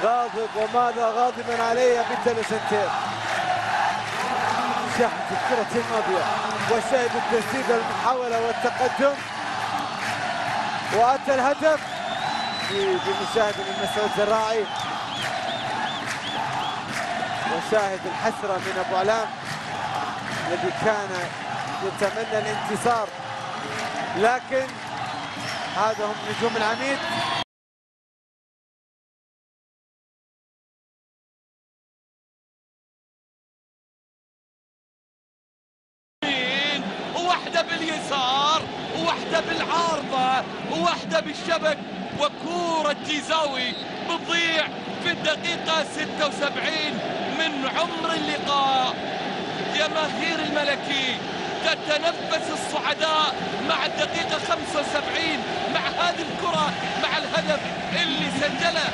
غاضب وماذا غاضبا علي مثل سنتين. شاهد الكرة الماضية وشاهد التسديد المحاولة والتقدم، وأتى الهدف بمشاهدة من مسعود زراعي، وشاهد الحسرة من أبو علام الذي كان يتمنى الانتصار، لكن هذا هم نجوم العميد. وواحدة باليسار وواحدة بالعارضة وواحدة بالشبك، وكورة جيزاوي بتضيع في الدقيقة 76 من عمر اللقاء. جماهير الملكي تتنفس الصعداء مع الدقيقة 75 مع هذه الكرة، مع الهدف اللي سجله